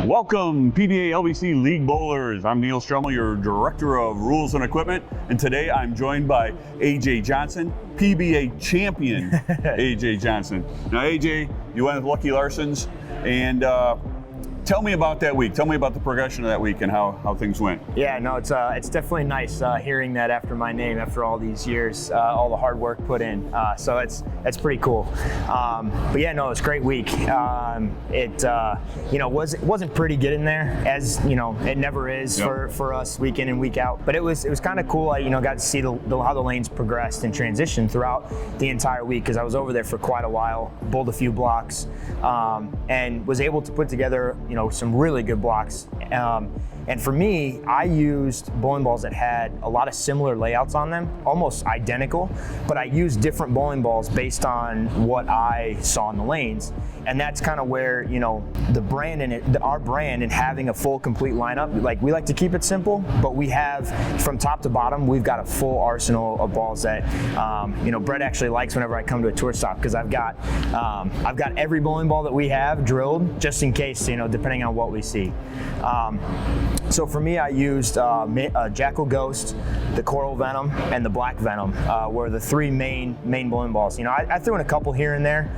Welcome, PBA LBC League Bowlers. I'm Neil Stremmel, your Director of Rules and Equipment, and today I'm joined by AJ Johnson, PBA champion AJ Johnson. Now AJ, you went with Lucky Larson's, and tell me about that week. Tell me about the progression of that week and how things went. Yeah, no, it's definitely nice hearing that after my name, after all these years, all the hard work put in. So it's pretty cool. But yeah, no, it's a great week. It wasn't pretty getting there, as you know, it never is. Yep. for us week in and week out. But it was kind of cool. I got to see how the lanes progressed and transitioned throughout the entire week, because I was over there for quite a while, bowled a few blocks, and was able to put together some really good blocks. And for me, I used bowling balls that had a lot of similar layouts on them, almost identical, but I used different bowling balls based on what I saw in the lanes. And that's kind of where, the brand in it, our brand and having a full, complete lineup, like we like to keep it simple, but we have, from top to bottom, we've got a full arsenal of balls that, Brett actually likes whenever I come to a tour stop, because I've got every bowling ball that we have drilled, just in case, depending on what we see. So for me, I used Jackal Ghost, the Coral Venom, and the Black Venom were the three main bowling balls. I threw in a couple here and there.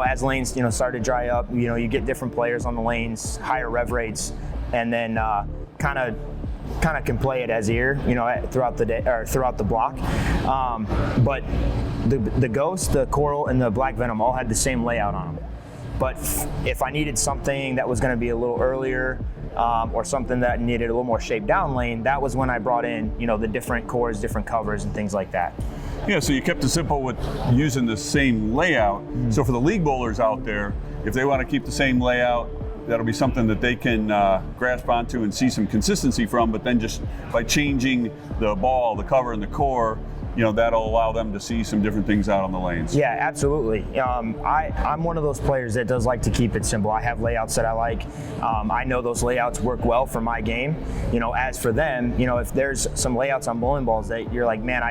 As lanes started to dry up, you get different players on the lanes, higher rev rates, and then kind of can play it as ear, throughout the day or throughout the block. But the Ghost, the Coral, and the Black Venom all had the same layout on them. But if I needed something that was going to be a little earlier, or something that needed a little more shaped down lane, that was when I brought in, the different cores, different covers, and things like that. Yeah, so you kept it simple with using the same layout. Mm-hmm. So for the league bowlers out there, if they want to keep the same layout, that'll be something that they can grasp onto and see some consistency from, but then just by changing the ball, the cover, and the core, that'll allow them to see some different things out on the lanes. Yeah, absolutely. I'm one of those players that does like to keep it simple. I have layouts that I like. I know those layouts work well for my game. As for them, if there's some layouts on bowling balls that you're like, man,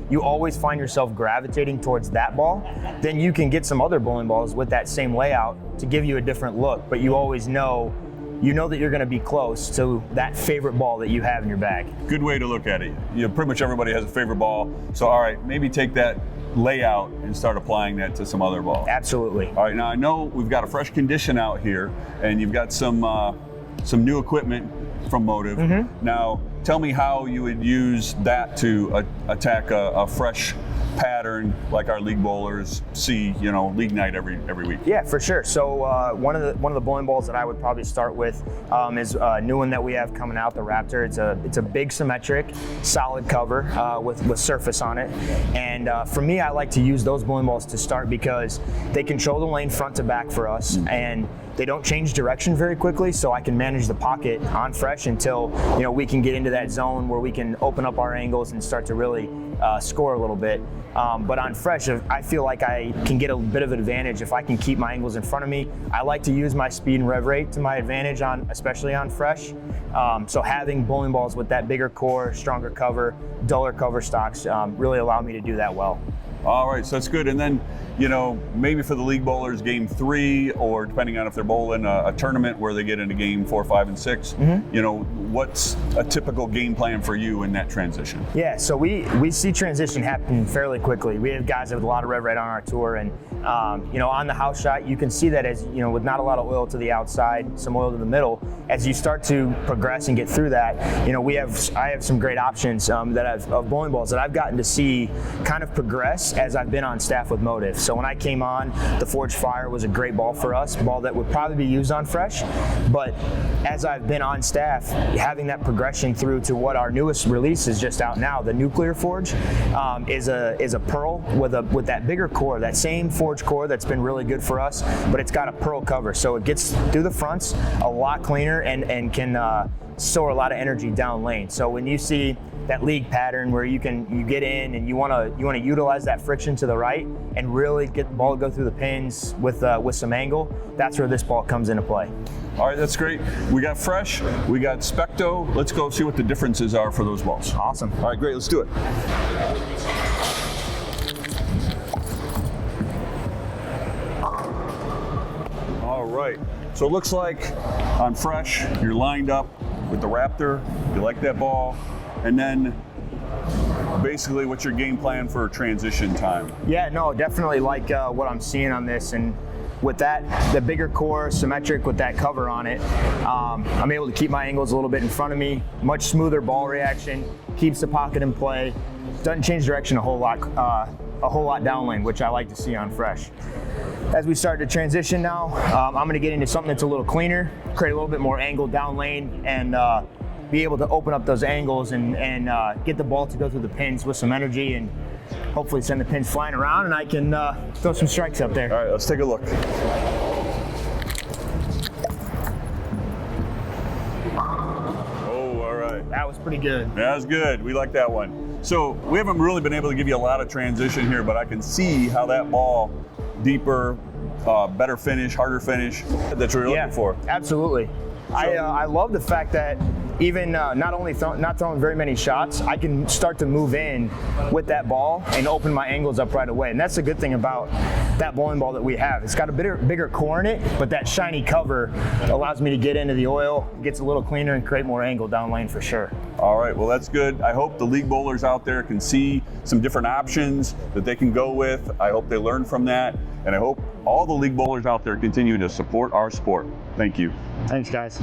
you always find yourself gravitating towards that ball, then you can get some other bowling balls with that same layout to give you a different look, but you always know that you're going to be close to that favorite ball that you have in your bag. Good way to look at it. Pretty much everybody has a favorite ball. So, all right, maybe take that layout and start applying that to some other ball. Absolutely. All right, now I know we've got a fresh condition out here, and you've got some new equipment from Motive. Mm-hmm. Now, tell me how you would use that to attack a fresh pattern like our league bowlers see, league night every week. Yeah, for sure. So one of the bowling balls that I would probably start with is a new one that we have coming out, the Raptor. It's a big symmetric, solid cover with surface on it. And for me, I like to use those bowling balls to start because they control the lane front to back for us, and they don't change direction very quickly, so I can manage the pocket on fresh until we can get into that zone where we can open up our angles and start to really score a little bit. But on fresh, I feel like I can get a bit of an advantage if I can keep my angles in front of me. I like to use my speed and rev rate to my advantage, especially on fresh. So having bowling balls with that bigger core, stronger cover, duller cover stocks really allow me to do that well. All right, so that's good. And then, maybe for the league bowlers, game 3, or depending on if they're bowling a tournament where they get into game 4, 5, and 6, mm-hmm. What's a typical game plan for you in that transition? Yeah, so we see transition happen fairly quickly. We have guys with a lot of rev rate on our tour, and on the house shot, you can see that as with not a lot of oil to the outside, some oil to the middle. As you start to progress and get through that, I have some great options of bowling balls that I've gotten to see kind of progress as I've been on staff with Motive. So when I came on, the Forge Fire was a great ball for us, a ball that would probably be used on fresh. But as I've been on staff, having that progression through to what our newest release is just out now, the Nuclear Forge, is a pearl with that bigger core, that same Forge core that's been really good for us, but it's got a pearl cover, so it gets through the fronts a lot cleaner and can store a lot of energy down lane. So when you see that league pattern where you get in and you want to utilize that friction to the right and really get the ball to go through the pins with some angle, that's where this ball comes into play. All right, that's great. We got fresh, we got Specto. Let's go see what the differences are for those balls. Awesome. All right, great, let's do it. All right, so it looks like on fresh, you're lined up with the Raptor, you like that ball, and then basically what's your game plan for transition time? Yeah, no, definitely like what I'm seeing on this, and with that, the bigger core, symmetric with that cover on it, I'm able to keep my angles a little bit in front of me, much smoother ball reaction, keeps the pocket in play, doesn't change direction a whole lot down lane, which I like to see on fresh. As we start to transition now, I'm going to get into something that's a little cleaner, create a little bit more angle down lane, and be able to open up those angles and get the ball to go through the pins with some energy and hopefully send the pins flying around, and I can throw some strikes up there. All right, let's take a look. Oh, all right. That was pretty good. That was good. We like that one. So we haven't really been able to give you a lot of transition here, but I can see how that ball, deeper, better finish, harder finish, that you're looking for. Absolutely. I love the fact that even not throwing very many shots, I can start to move in with that ball and open my angles up right away. And that's the good thing about that bowling ball that we have. It's got a bigger core in it, but that shiny cover allows me to get into the oil, gets a little cleaner, and create more angle down lane for sure. All right, well, that's good. I hope the league bowlers out there can see some different options that they can go with. I hope they learn from that, and I hope all the league bowlers out there continue to support our sport. Thank you. Thanks, guys.